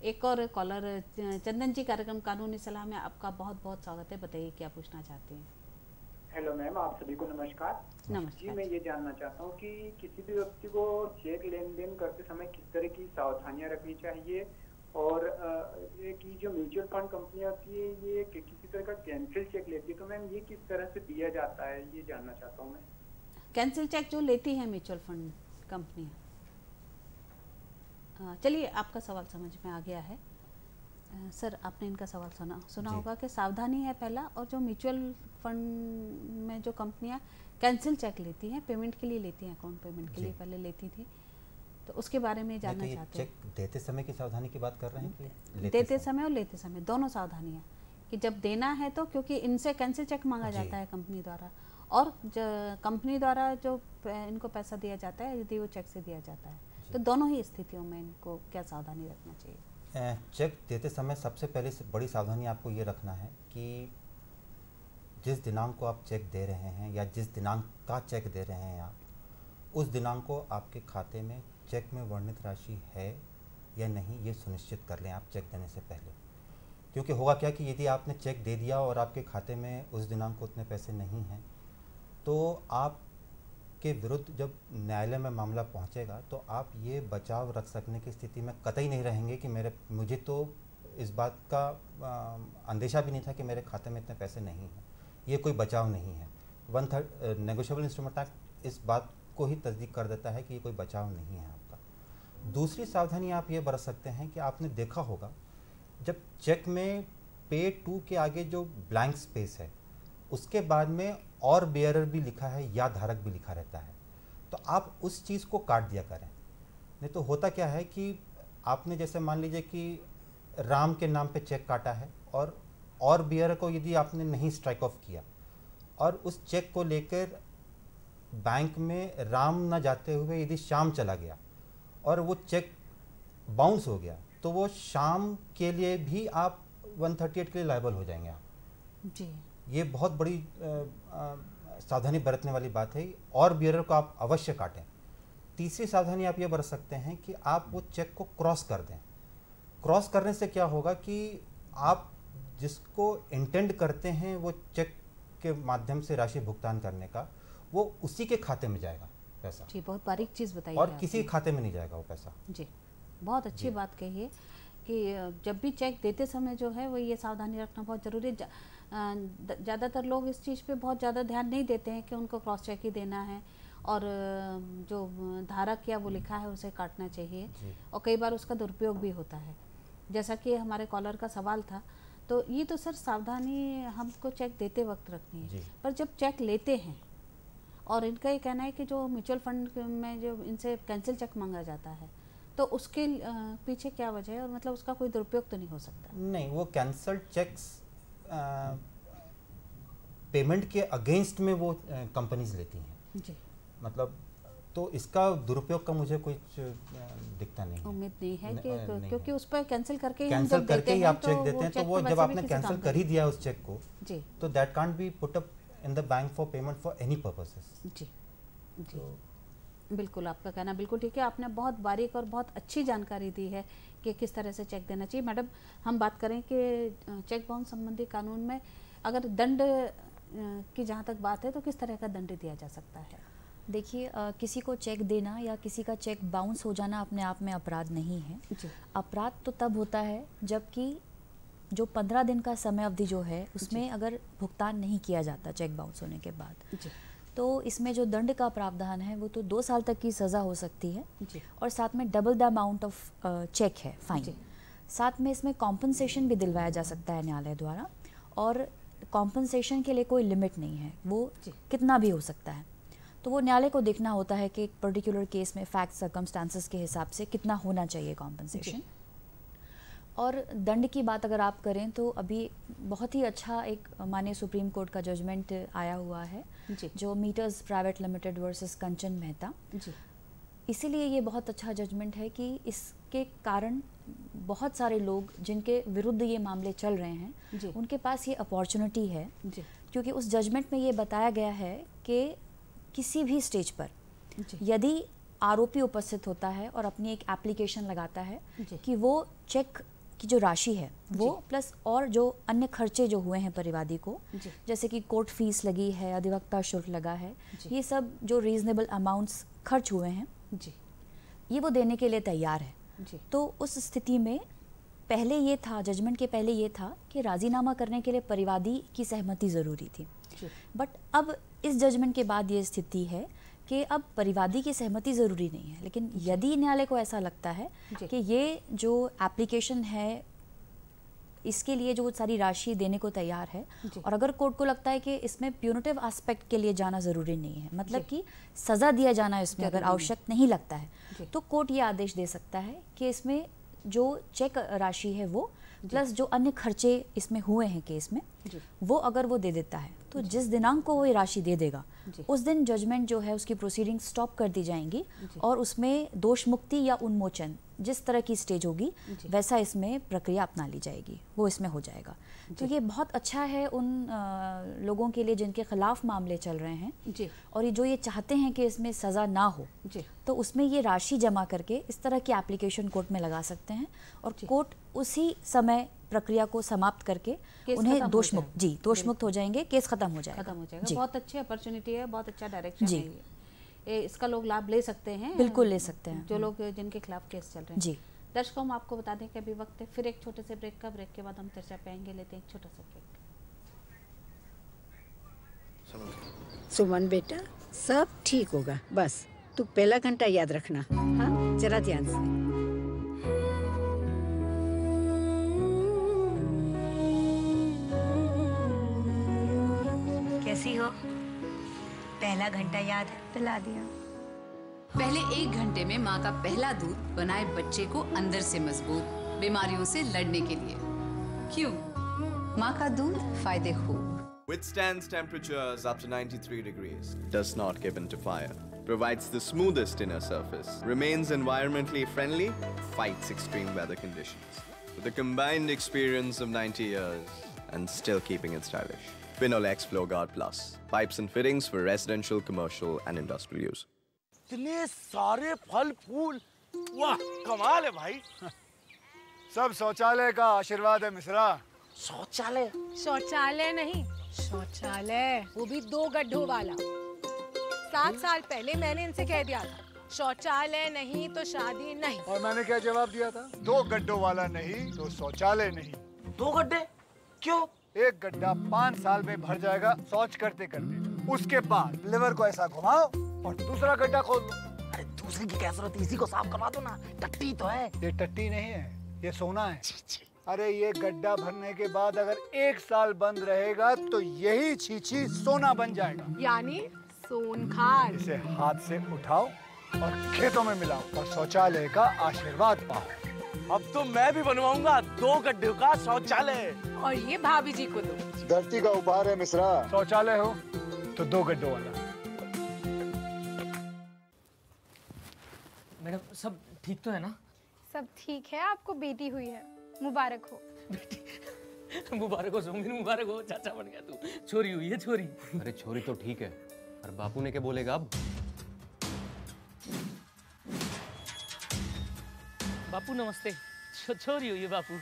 Speaker 1: एक और कॉलर, चंदन जी, कार्यक्रम कानूनी सलाह में आपका बहुत बहुत स्वागत है। बताइए क्या पूछना चाहते हैं।
Speaker 12: हेलो मैम, आप सभी को नमस्कार।
Speaker 1: नमस्कार
Speaker 12: जी, मैं ये जानना चाहता हूँ कि किसी भी व्यक्ति को चेक लेन देन करते समय किस तरह की सावधानियां रखनी चाहिए, और ये कि जो म्यूचुअल फंड कंपनियां होती है ये किसी तरह का कैंसिल चेक लेती है, तो मैम ये किस तरह से दिया जाता है, ये जानना चाहता हूँ मैं।
Speaker 1: कैंसिल चेक जो लेती है म्यूचुअल फंड कंपनियां, चलिए आपका सवाल समझ में आ गया है। सर, आपने इनका सवाल सुना होगा कि सावधानी है पहला, और जो म्यूचुअल फंड में जो कंपनियां कैंसिल चेक लेती हैं, पेमेंट के लिए लेती हैं, अकाउंट पेमेंट के लिए पहले लेती थी, तो उसके बारे में जानना चाहते हैं।
Speaker 2: चेक देते समय की सावधानी की बात कर रहे हैं कि
Speaker 1: देते समय और लेते समय दोनों सावधानियां, कि जब देना है तो क्योंकि इनसे कैंसिल चेक मांगा जाता है कंपनी द्वारा, और कंपनी द्वारा जो इनको पैसा दिया जाता है यदि वो चेक से दिया जाता है, तो दोनों ही स्थितियों में इनको क्या सावधानी रखना चाहिए।
Speaker 2: चेक देते समय सबसे पहले बड़ी सावधानी आपको ये रखना है कि जिस दिनांक को आप चेक दे रहे हैं या जिस दिनांक का चेक दे रहे हैं आप, उस दिनांक को आपके खाते में चेक में वर्णित राशि है या नहीं, ये सुनिश्चित कर लें आप चेक देने से पहले। क्योंकि होगा क्या कि यदि आपने चेक दे दिया और आपके खाते में उस दिनांक को उतने पैसे नहीं हैं, तो आपके विरुद्ध जब न्यायालय में मामला पहुंचेगा तो आप ये बचाव रख सकने की स्थिति में कतई नहीं रहेंगे कि मुझे तो इस बात का अंदेशा भी नहीं था कि मेरे खाते में इतने पैसे नहीं हैं। ये कोई बचाव नहीं है। 1/3 नेगोशिएबल इंस्ट्रूमेंट एक्ट इस बात को ही तस्दीक कर देता है कि ये कोई बचाव नहीं है आपका। दूसरी सावधानी आप ये बरत सकते हैं कि आपने देखा होगा जब चेक में पे टू के आगे जो ब्लैंक स्पेस है उसके बाद में और बेयरर भी लिखा है या धारक भी लिखा रहता है, तो आप उस चीज़ को काट दिया करें। नहीं तो होता क्या है कि आपने जैसे मान लीजिए कि राम के नाम पे चेक काटा है और बेयरर को यदि आपने नहीं स्ट्राइक ऑफ किया और उस चेक को लेकर बैंक में राम न जाते हुए यदि श्याम चला गया और वो चेक बाउंस हो गया, तो वो श्याम के लिए भी आप 138 के लिए लायबल हो जाएंगे आप
Speaker 1: जी।
Speaker 2: ये बहुत बड़ी सावधानी बरतने वाली बात है, और बियरर को आप अवश्य काटें। तीसरी सावधानी आप ये बरत सकते हैं कि आप वो चेक को क्रॉस कर दें। क्रॉस करने से क्या होगा कि आप जिसको इंटेंड करते हैं वो चेक के माध्यम से राशि भुगतान करने का, वो उसी के खाते में जाएगा पैसा।
Speaker 1: जी, बहुत बारीक चीज़ बताई
Speaker 2: और किसी खाते में नहीं जाएगा वो पैसा।
Speaker 1: जी, बहुत अच्छी बात कही है कि जब भी चेक देते समय जो है वो ये सावधानी रखना बहुत ज़रूरी है। ज़्यादातर लोग इस चीज़ पे बहुत ज़्यादा ध्यान नहीं देते हैं कि उनको क्रॉस चेक ही देना है और जो धारक या वो लिखा है उसे काटना चाहिए, और कई बार उसका दुरुपयोग भी होता है, जैसा कि हमारे कॉलर का सवाल था। तो ये तो सर सावधानी हमको चेक देते वक्त रखनी है, पर जब चेक लेते हैं और इनका ये कहना है कि जो म्यूचुअल फंड में जो इनसे कैंसिल चेक मांगा जाता है, तो उसके पीछे क्या वजह है, और मतलब उसका कोई दुरुपयोग तो नहीं हो सकता?
Speaker 2: नहीं, वो कैंसल्ड चेक्स पेमेंट के अगेंस्ट में वो कंपनीज लेती हैं
Speaker 1: जी।
Speaker 2: मतलब तो इसका दुरुपयोग का मुझे कुछ दिखता नहीं है।
Speaker 1: उम्मीद नहीं है कि क्योंकि उस पर कैंसिल करके
Speaker 2: ही आप चेक देते हैं, तो वो जब आपने कैंसिल कर ही दिया उस चेक को
Speaker 1: जी,
Speaker 2: तो that can't be put up in the bank for payment for any purposes.
Speaker 1: जी जी, बिल्कुल आपका कहना बिल्कुल ठीक है। आपने बहुत बारीक और बहुत अच्छी जानकारी दी है कि किस तरह से चेक देना चाहिए। मैडम, हम बात करें कि चेक बाउंस संबंधी कानून में अगर दंड की जहाँ तक बात है तो किस तरह का दंड दिया जा सकता है?
Speaker 3: देखिए, किसी को चेक देना या किसी का चेक बाउंस हो जाना अपने आप में अपराध नहीं है। अपराध तो तब होता है जबकि जो 15 दिन का समय अवधि जो है उसमें अगर भुगतान नहीं किया जाता चेक बाउंस होने के बाद, तो इसमें जो दंड का प्रावधान है वो तो 2 साल तक की सज़ा हो सकती है और साथ में double the amount of cheque है, फाइन। साथ में इसमें कॉम्पनसेशन भी दिलवाया जा सकता है न्यायालय द्वारा, और कॉम्पनसेशन के लिए कोई लिमिट नहीं है, वो कितना भी हो सकता है। तो वो न्यायालय को देखना होता है कि एक पर्टिकुलर केस में फैक्ट सर्कमस्टांसेस के हिसाब से कितना होना चाहिए कॉम्पनसेशन। और दंड की बात अगर आप करें तो अभी बहुत ही अच्छा एक माननीय सुप्रीम कोर्ट का जजमेंट आया हुआ है जो मीटर्स प्राइवेट लिमिटेड वर्सेस कंचन मेहता। इसीलिए ये बहुत अच्छा जजमेंट है कि इसके कारण बहुत सारे लोग जिनके विरुद्ध ये मामले चल रहे हैं उनके पास ये अपॉर्चुनिटी है, क्योंकि उस जजमेंट में ये बताया गया है कि किसी भी स्टेज पर यदि आरोपी उपस्थित होता है और अपनी एक एप्लीकेशन लगाता है कि वो चेक की जो राशि है वो प्लस और जो अन्य खर्चे जो हुए हैं परिवादी को, जैसे कि कोर्ट फीस लगी है, अधिवक्ता शुल्क लगा है, ये सब जो रीजनेबल अमाउंट्स खर्च हुए हैं ये वो देने के लिए तैयार है। तो उस स्थिति में पहले ये था, जजमेंट के पहले ये था कि राजीनामा करने के लिए परिवादी की सहमति ज़रूरी थी, बट अब इस जजमेंट के बाद ये स्थिति है कि अब परिवादी की सहमति ज़रूरी नहीं है, लेकिन यदि न्यायालय को ऐसा लगता है कि ये जो एप्लीकेशन है इसके लिए जो सारी राशि देने को तैयार है, और अगर कोर्ट को लगता है कि इसमें प्यूनिटिव एस्पेक्ट के लिए जाना ज़रूरी नहीं है, मतलब कि सज़ा दिया जाना इसमें अगर आवश्यक नहीं लगता है, तो कोर्ट ये आदेश दे सकता है कि इसमें जो चेक राशि है वो प्लस जो अन्य खर्चे इसमें हुए हैं केस में वो अगर वो दे देता है, तो जिस दिनांक को वो ये राशि दे देगा उस दिन जजमेंट जो है उसकी प्रोसीडिंग स्टॉप कर दी जाएंगी और उसमें दोष मुक्ति या उन्मोचन जिस तरह की स्टेज होगी वैसा इसमें प्रक्रिया अपना ली जाएगी, वो इसमें हो जाएगा। तो ये बहुत अच्छा है उन लोगों के लिए जिनके खिलाफ मामले चल रहे हैं और ये जो ये चाहते हैं कि इसमें सज़ा ना हो, तो उसमें ये राशि जमा करके इस तरह की एप्लीकेशन कोर्ट में लगा सकते हैं और कोर्ट उसी समय प्रक्रिया को समाप्त करके उन्हें दोष मुक्त हो जाएंगे, केस खत्म हो जाएगा।
Speaker 1: बहुत अच्छी अपॉर्चुनिटी है, बहुत अच्छा डायरेक्शन है ये, इसका लोग लाभ ले सकते हैं,
Speaker 3: बिल्कुल ले सकते हैं
Speaker 1: जो लोग जिनके खिलाफ केस चल रहे हैं।
Speaker 3: जी
Speaker 1: दर्शकों, हम आपको बता दें कि अभी वक्त है फिर एक छोटे से ब्रेक का। ब्रेक के बाद हम चर्चा पे आएंगे, लेते हैं एक छोटा सा ब्रेक।
Speaker 13: सुमन बेटा, सब ठीक होगा, बस तू पहला घंटा याद रखना। हाँ, जरा ध्यान से।
Speaker 14: कैसी हो? पहला घंटा याद है? पिला दिया।
Speaker 15: पहले 1 घंटे में माँ का पहला दूध बनाए बच्चे को अंदर से मजबूत, बीमारियों से लड़ने के लिए। क्यों? माँ का दूध फायदे खूब।
Speaker 8: Withstands temperatures up to 93 degrees, does not give in to fire, provides the smoothest inner surface, remains environmentally friendly, fights extreme weather conditions. With a combined experience of 90 years and still keeping it stylish. Pinolex FlowGuard Plus, pipes and fittings for residential, commercial and industrial use.
Speaker 16: इतने सारे फल फूल, वाह कमाल है भाई। सब शौचालय का आशीर्वाद है मिश्रा। शौचालय?
Speaker 17: शौचालय नहीं, शौचालय, वो भी 2 गड्ढों वाला। 7 साल पहले मैंने इनसे कह दिया था, शौचालय नहीं तो शादी नहीं।
Speaker 16: और मैंने क्या जवाब दिया था? 2 गड्ढों वाला नहीं तो शौचालय नहीं। 2 गड्ढे? क्यों? एक गड्ढा 5 साल में भर जाएगा शौच करते करते, उसके बाद लिवर को ऐसा घुमाओ और दूसरा गड्ढा खोद लो।
Speaker 18: अरे दूसरी की क्या जरूरत है, इसी को साफ करवा दो ना, टट्टी तो है।
Speaker 16: ये टट्टी नहीं है, ये सोना है। अरे ये गड्ढा भरने के बाद अगर 1 साल बंद रहेगा तो यही छीछी सोना बन जाएगा,
Speaker 17: यानी सोनखार।
Speaker 16: इसे हाथ से उठाओ और खेतों में मिलाओ और शौचालय का आशीर्वाद पाओ।
Speaker 18: अब तो मैं भी बनवाऊंगा 2 गड्ढों का शौचालय।
Speaker 17: और ये भाभी जी को दो।
Speaker 16: धरती का उपहार है मिश्रा। शौचालय हो तो 2 गड्ढों वाला।
Speaker 18: मैडम सब ठीक तो है ना?
Speaker 19: सब ठीक है, आपको बेटी हुई है, मुबारक हो।
Speaker 18: मुबारक हो सुमिन, मुबारक हो, चाचा बन गया तू। छोरी हुई है छोरी।
Speaker 20: अरे छोरी तो ठीक है, पर बापू ने क्या बोलेगा अब?
Speaker 18: बापू नमस्ते। छोरी हुई है बापू।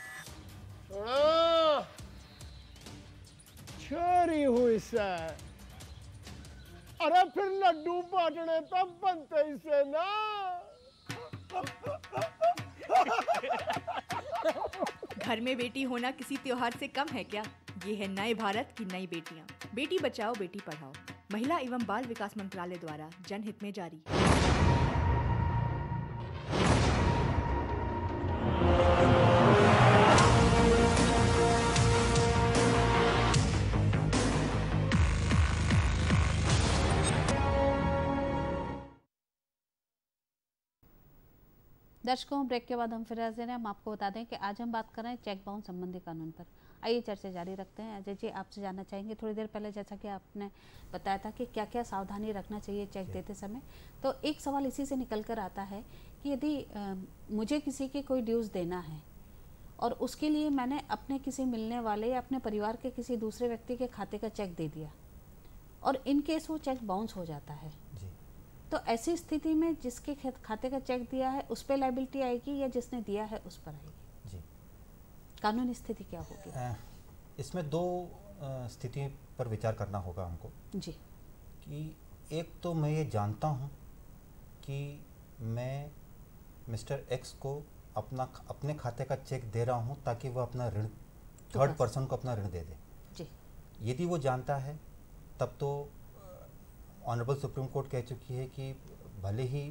Speaker 16: छोरी हुई सर। अरे फिर लड्डू बांटने तब बनते इसे ना।
Speaker 21: घर में बेटी होना किसी त्योहार से कम है क्या? ये है नए भारत की नई बेटियां। बेटी बचाओ बेटी पढ़ाओ, महिला एवं बाल विकास मंत्रालय द्वारा जनहित में जारी।
Speaker 1: दर्शकों, ब्रेक के बाद हम फिर हाजिर हैं। हम आपको बता दें कि आज हम बात कर रहे हैं चेक बाउंस संबंधी कानून पर। आइए चर्चा जारी रखते हैं। अजय जी, आपसे जानना चाहेंगे, थोड़ी देर पहले जैसा कि आपने बताया था कि क्या क्या सावधानी रखना चाहिए चेक देते समय, तो एक सवाल इसी से निकल कर आता है कि यदि मुझे किसी के कोई ड्यूज़ देना है और उसके लिए मैंने अपने किसी मिलने वाले या अपने परिवार के किसी दूसरे व्यक्ति के खाते का चेक दे दिया, और इन केस वो चेक बाउंस हो जाता है
Speaker 2: जी।
Speaker 1: तो ऐसी स्थिति में जिसके खाते का चेक दिया है उस पर लायबिलिटी आएगी या जिसने दिया है उस पर आएगी?
Speaker 2: जी।
Speaker 1: कानूनी स्थिति क्या होगी?
Speaker 2: इसमें दो स्थिति पर विचार करना होगा हमको
Speaker 1: जी।
Speaker 2: कि एक तो मैं ये जानता हूँ कि मैं मिस्टर एक्स को अपने खाते का चेक दे रहा हूँ ताकि वह अपना ऋण थर्ड पर्सन को अपना ऋण दे दे
Speaker 1: जी।
Speaker 2: यदि वो जानता है तब तो ऑनरेबल सुप्रीम कोर्ट कह चुकी है कि भले ही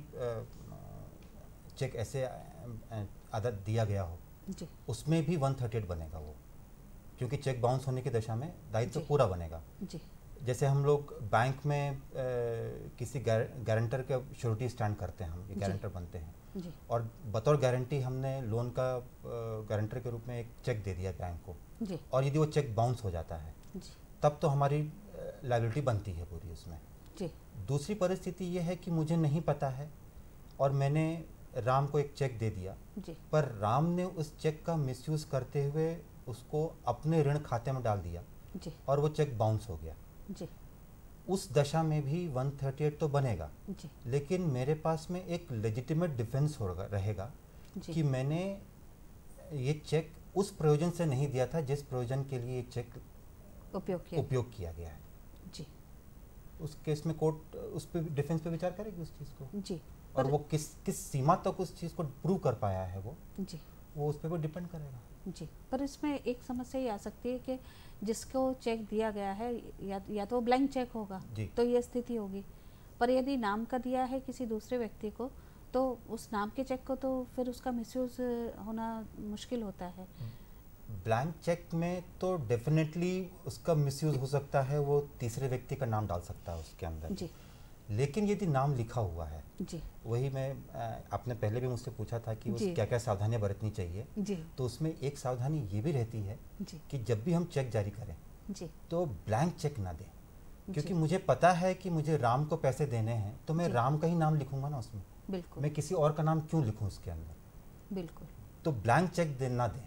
Speaker 2: चेक ऐसे आदत दिया गया हो
Speaker 1: जी।
Speaker 2: उसमें भी 138 बनेगा वो, क्योंकि चेक बाउंस होने की दशा में दायित्व पूरा बनेगा
Speaker 1: जी।
Speaker 2: जैसे हम लोग बैंक में किसी गारंटर के श्योरिटी स्टैंड करते हैं, हम ये गारंटर बनते हैं
Speaker 1: जी।
Speaker 2: और बतौर गारंटी हमने लोन का गारंटर के रूप में एक चेक दे दिया बैंक को
Speaker 1: जी।
Speaker 2: और यदि वो चेक बाउंस हो जाता है
Speaker 1: जी।
Speaker 2: तब तो हमारी लायबिलिटी बनती है पूरी उसमें
Speaker 1: जी।
Speaker 2: दूसरी परिस्थिति ये है कि मुझे नहीं पता है और मैंने राम को एक चेक दे दिया
Speaker 1: जी।
Speaker 2: पर राम ने उस चेक का मिसयूज करते हुए उसको अपने ऋण खाते में डाल दिया
Speaker 1: जी।
Speaker 2: और वो चेक बाउंस हो गया
Speaker 1: जी।
Speaker 2: उस दशा में भी 138 तो बनेगा
Speaker 1: जी।
Speaker 2: लेकिन मेरे पास में एक लेजिटिमेट डिफेंस रहेगा कि मैंने ये चेक उस प्रयोजन से नहीं दिया था जिस प्रयोजन के लिए ये चेक उपयोग किया गया है
Speaker 1: जी।
Speaker 2: उस केस में कोर्ट उस पे डिफेंस पे विचार करेगी उस चीज़ को
Speaker 1: जी।
Speaker 2: और वो किस सीमा तक उस चीज़ को प्रूव कर पाया है वो
Speaker 1: जी।
Speaker 2: वो उस पे भी डिपेंड करेगा
Speaker 1: जी। पर इसमें एक समस्या ये आ सकती है कि जिसको चेक दिया गया है या तो ब्लैंक चेक होगा तो ये स्थिति होगी, पर यदि नाम का दिया है किसी दूसरे व्यक्ति को तो उस नाम के चेक को तो फिर उसका मिसयूज होना मुश्किल होता है।
Speaker 2: ब्लैंक चेक में तो डेफिनेटली उसका मिसयूज हो सकता है, वो तीसरे व्यक्ति का नाम डाल सकता है उसके अंदर
Speaker 1: जी।
Speaker 2: लेकिन यदि नाम लिखा हुआ है
Speaker 1: जी।
Speaker 2: वही मैं आपने पहले भी मुझसे पूछा था कि
Speaker 1: जी।
Speaker 2: क्या क्या सावधानियां बरतनी चाहिए
Speaker 1: जी।
Speaker 2: तो उसमें एक सावधानी ये भी रहती है
Speaker 1: जी।
Speaker 2: कि जब भी हम चेक जारी करें
Speaker 1: जी।
Speaker 2: तो ब्लैंक चेक ना दें क्योंकि मुझे पता है कि मुझे राम को पैसे देने हैं तो मैं राम का ही नाम लिखूंगा ना उसमें,
Speaker 1: बिल्कुल
Speaker 2: मैं किसी और का नाम क्यों लिखूं उसके अंदर,
Speaker 1: बिल्कुल।
Speaker 2: तो ब्लैंक चेक ना दें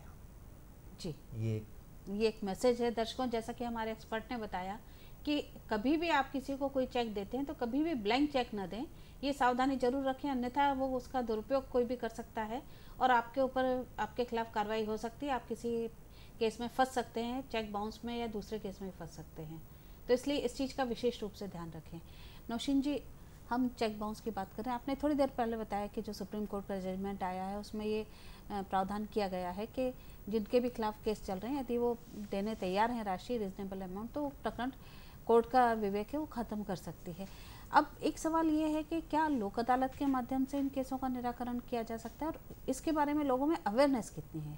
Speaker 1: जी।
Speaker 2: ये
Speaker 1: एक मैसेज है दर्शकों, जैसा कि हमारे एक्सपर्ट ने बताया कि कभी भी आप किसी को कोई चेक देते हैं तो कभी भी ब्लैंक चेक ना दें, ये सावधानी जरूर रखें, अन्यथा वो उसका दुरुपयोग कोई भी कर सकता है और आपके ऊपर आपके खिलाफ कार्रवाई हो सकती है, आप किसी केस में फंस सकते हैं, चेक बाउंस में या दूसरे केस में फंस सकते हैं। तो इसलिए इस चीज़ का विशेष रूप से ध्यान रखें। नौशीन जी, हम चेक बाउंस की बात करें, आपने थोड़ी देर पहले बताया कि जो सुप्रीम कोर्ट का जजमेंट आया है उसमें ये प्रावधान किया गया है कि जिनके भी खिलाफ केस चल रहे हैं यदि वो देने तैयार हैं राशि रीजनेबल अमाउंट तो प्रकरण कोर्ट का विवेक है वो ख़त्म कर सकती है। अब एक सवाल ये है कि क्या लोक अदालत के माध्यम से इन केसों का निराकरण किया जा सकता है और इसके बारे में लोगों में अवेयरनेस कितनी है?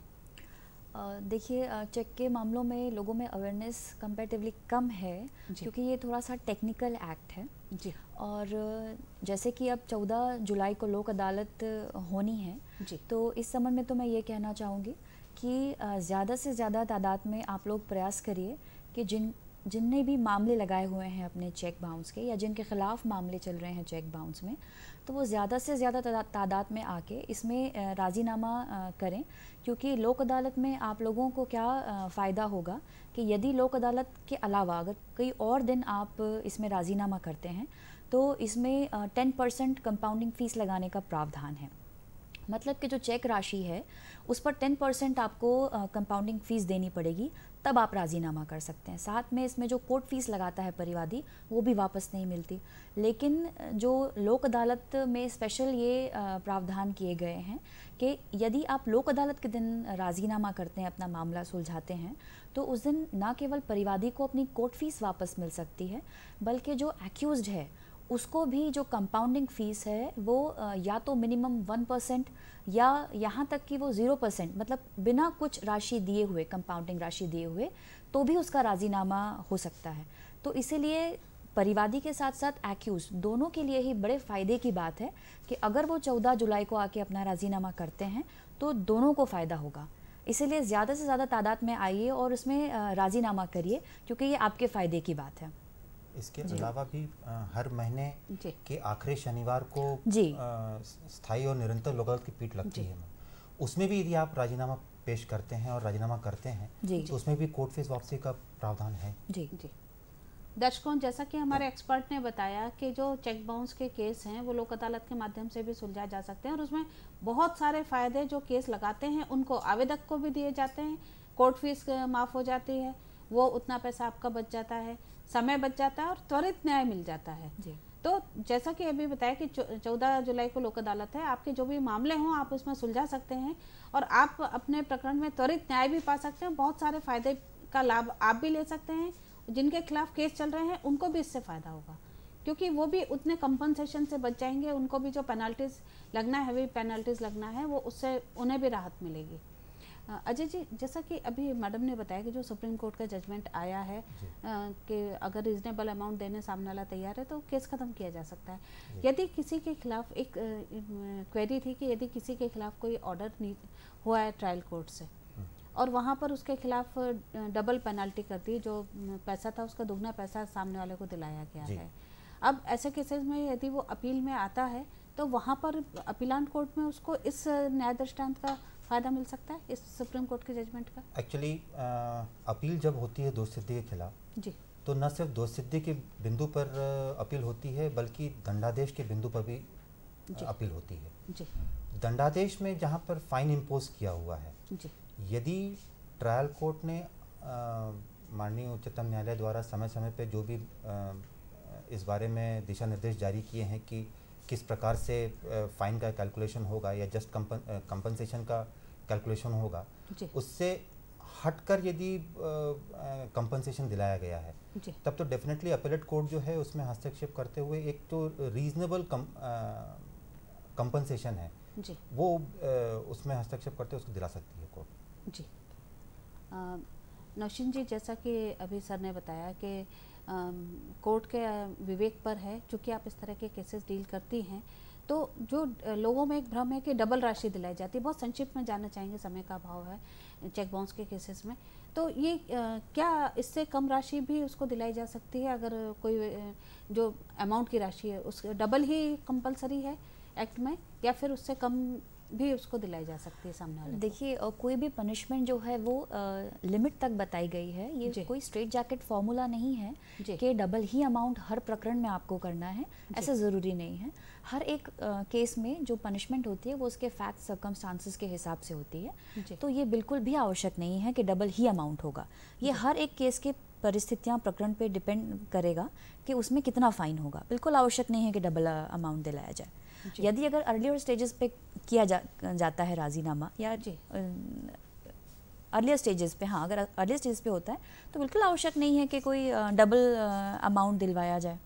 Speaker 3: देखिए, चेक के मामलों में लोगों में अवेयरनेस कंपैरेटिवली कम है क्योंकि ये थोड़ा सा टेक्निकल एक्ट है
Speaker 1: जी।
Speaker 3: और जैसे कि अब 14 जुलाई को लोक अदालत होनी है
Speaker 1: जी।
Speaker 3: तो इस संबंध में तो मैं ये कहना चाहूँगी कि ज़्यादा से ज़्यादा तादाद में आप लोग प्रयास करिए कि जिनने भी मामले लगाए हुए हैं अपने चेक बाउंस के या जिनके ख़िलाफ़ मामले चल रहे हैं चेक बाउंस में, तो वो ज़्यादा से ज़्यादा तादाद में आके इसमें राज़ीनामा करें क्योंकि लोक अदालत में आप लोगों को क्या फ़ायदा होगा कि यदि लोक अदालत के अलावा अगर कई और दिन आप इसमें राज़ीनामा करते हैं तो इसमें 10% कंपाउंडिंग फ़ीस लगाने का प्रावधान है। मतलब कि जो चेक राशि है उस पर 10% आपको कंपाउंडिंग फ़ीस देनी पड़ेगी, तब आप राज़ीनामा कर सकते हैं। साथ में इसमें जो कोर्ट फीस लगाता है परिवादी वो भी वापस नहीं मिलती। लेकिन जो लोक अदालत में स्पेशल ये प्रावधान किए गए हैं कि यदि आप लोक अदालत के दिन राज़ीनामा करते हैं, अपना मामला सुलझाते हैं, तो उस दिन न केवल परिवादी को अपनी कोर्ट फीस वापस मिल सकती है बल्कि जो एक्यूज्ड है उसको भी जो कंपाउंडिंग फ़ीस है वो या तो मिनिमम 1% या यहाँ तक कि वो 0%, मतलब बिना कुछ राशि दिए हुए, कंपाउंडिंग राशि दिए हुए तो भी उसका राज़ीनामा हो सकता है। तो इसीलिए परिवादी के साथ साथ एक्यूज दोनों के लिए ही बड़े फ़ायदे की बात है कि अगर वो 14 जुलाई को आके अपना राज़ीनामा करते हैं तो दोनों को फ़ायदा होगा। इसीलिए ज़्यादा से ज़्यादा तादाद में आइए और उसमें राज़ीनामा करिए क्योंकि ये आपके फ़ायदे की बात है।
Speaker 2: इसके अलावा भी हर महीने के आखिरी शनिवार को स्थायी और निरंतर लोक अदालत की पीठ लगती है, उसमें भी यदि आप राजीनामा पेश करते हैं और राजीनामा करते हैं तो उसमें भी कोर्ट फीस वापसी का प्रावधान है।
Speaker 1: जी जी। दर्शकों, जैसा कि हमारे एक्सपर्ट ने बताया कि जो चेक बाउंस के केस हैं वो लोक अदालत के माध्यम से भी सुलझाए जा सकते हैं और उसमें बहुत सारे फ़ायदे जो केस लगाते हैं उनको आवेदक को भी दिए जाते हैं। कोर्ट फीस माफ़ हो जाती है, वो उतना पैसा आपका बच जाता है, समय बच जाता है और त्वरित न्याय मिल जाता है जी। तो जैसा कि अभी बताया कि 14 जुलाई को लोक अदालत है, आपके जो भी मामले हों आप उसमें सुलझा सकते हैं और आप अपने प्रकरण में त्वरित न्याय भी पा सकते हैं। बहुत सारे फ़ायदे का लाभ आप भी ले सकते हैं, जिनके खिलाफ केस चल रहे हैं उनको भी इससे फ़ायदा होगा क्योंकि वो भी उतने कंपनसेशन से बच जाएंगे। उनको भी जो पेनल्टीज़ लगना है, हैवी पेनल्टीज़ लगना है, वो उससे उन्हें भी राहत मिलेगी। अजय जी, जैसा कि अभी मैडम ने बताया कि जो सुप्रीम कोर्ट का जजमेंट आया है कि अगर रीजनेबल अमाउंट देने सामने वाला तैयार है तो केस ख़त्म किया जा सकता है। यदि किसी के खिलाफ एक क्वेरी थी कि यदि किसी के खिलाफ कोई ऑर्डर नहीं हुआ है ट्रायल कोर्ट से और वहाँ पर उसके खिलाफ डबल पेनल्टी कर दी, जो पैसा था उसका दुगना पैसा सामने वाले को दिलाया गया है। अब ऐसे केसेस में यदि वो अपील में आता है तो वहाँ पर अपीलांट कोर्ट में उसको इस न्याय दृष्टांत का फ़ायदा मिल सकता है, इस सुप्रीम कोर्ट के जजमेंट का।
Speaker 2: एक्चुअली अपील जब होती है दोष सिद्धि के खिलाफ
Speaker 1: जी,
Speaker 2: तो न सिर्फ दोष सिद्धि के बिंदु पर अपील होती है बल्कि दंडादेश के बिंदु पर भी अपील होती है
Speaker 1: जी।
Speaker 2: दंडादेश में जहाँ पर फाइन इम्पोज किया हुआ है
Speaker 1: जी,
Speaker 2: यदि ट्रायल कोर्ट ने माननीय उच्चतम न्यायालय द्वारा समय समय पे जो भी इस बारे में दिशा निर्देश जारी किए हैं कि किस प्रकार से फाइन का कैलकुलेशन होगा या जस्ट कंपनसेशन का कैलकुलेशन होगा, उससे हटकर यदि कंपनसेशन दिलाया गया है तब तो डेफिनेटली अपीलेट कोर्ट जो है उसमें हस्तक्षेप करते हुए एक तो रीजनेबल कंपनसेशन है
Speaker 1: जी,
Speaker 2: वो उसमें हस्तक्षेप करते उसको दिला सकती है कोर्ट
Speaker 1: जी। नौशीन जी, जैसा कि अभी सर ने बताया कि कोर्ट के विवेक पर है, चूँकि आप इस तरह के केसेस डील करती हैं तो जो लोगों में एक भ्रम है कि डबल राशि दिलाई जाती है। बहुत संक्षिप्त में जानना चाहेंगे, समय का अभाव है चेक बाउंस के केसेस में, तो ये क्या इससे कम राशि भी उसको दिलाई जा सकती है? अगर कोई जो अमाउंट की राशि है उस डबल ही कंपलसरी है एक्ट में या फिर उससे कम भी उसको दिलाई जा सकती है सामने वाले?
Speaker 3: देखिए, कोई भी पनिशमेंट जो है वो लिमिट तक बताई गई है। ये कोई स्ट्रेट जैकेट फॉर्मूला नहीं है कि डबल ही अमाउंट हर प्रकरण में आपको करना है, ऐसा ज़रूरी नहीं है। हर एक केस में जो पनिशमेंट होती है वो उसके फैक्ट सर्कमस्टांसेस के हिसाब से होती है, तो ये बिल्कुल भी आवश्यक नहीं है कि डबल ही अमाउंट होगा। ये हर एक केस के परिस्थितियाँ प्रकरण पे डिपेंड करेगा कि उसमें कितना फ़ाइन होगा। बिल्कुल आवश्यक नहीं है कि डबल अमाउंट दिलाया जाए। यदि अगर अर्लियर स्टेजेस पे किया जाता है राजीनामा या अर्लियर स्टेजेस पे, हाँ, अगर अर्लियर स्टेजेस पे होता है तो बिल्कुल आवश्यक नहीं है कि कोई डबल अमाउंट दिलवाया जाए।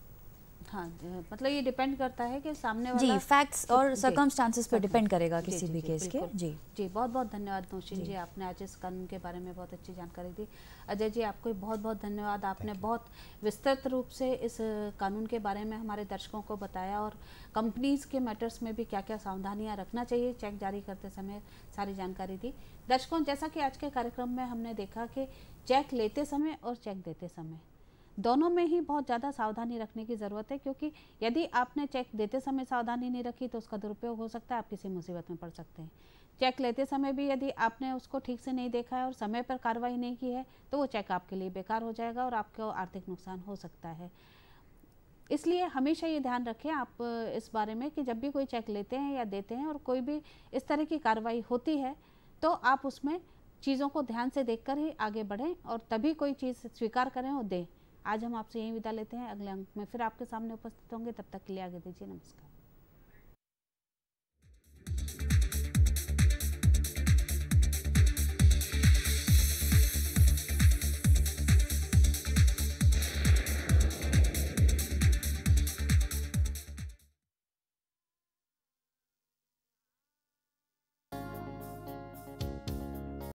Speaker 1: हाँ, मतलब ये डिपेंड करता है कि सामने वाला
Speaker 3: जी, फैक्ट्स और सर्कमस्टांसेस पे डिपेंड करेगा किसी भी केस के। जी
Speaker 1: जी, बहुत बहुत धन्यवाद नौशीन जी, आपने आज इस कानून के बारे में बहुत अच्छी जानकारी दी। अजय जी, आपको बहुत बहुत धन्यवाद, आपने बहुत विस्तृत रूप से इस कानून के बारे में हमारे दर्शकों को बताया और कंपनीज़ के मैटर्स में भी क्या क्या सावधानियाँ रखना चाहिए चेक जारी करते समय सारी जानकारी दी। दर्शकों, जैसा कि आज के कार्यक्रम में हमने देखा कि चेक लेते समय और चेक देते समय दोनों में ही बहुत ज़्यादा सावधानी रखने की ज़रूरत है, क्योंकि यदि आपने चेक देते समय सावधानी नहीं रखी तो उसका दुरुपयोग हो सकता है, आप किसी मुसीबत में पड़ सकते हैं। चेक लेते समय भी यदि आपने उसको ठीक से नहीं देखा है और समय पर कार्रवाई नहीं की है तो वो चेक आपके लिए बेकार हो जाएगा और आपको आर्थिक नुकसान हो सकता है। इसलिए हमेशा ये ध्यान रखें आप इस बारे में कि जब भी कोई चेक लेते हैं या देते हैं और कोई भी इस तरह की कार्रवाई होती है तो आप उसमें चीज़ों को ध्यान से देखकर ही आगे बढ़ें और तभी कोई चीज़ स्वीकार करें और दें। आज हम आपसे यहीं विदा लेते हैं, अगले अंक में फिर आपके सामने उपस्थित होंगे, तब तक के लिए आगे दीजिए, नमस्कार।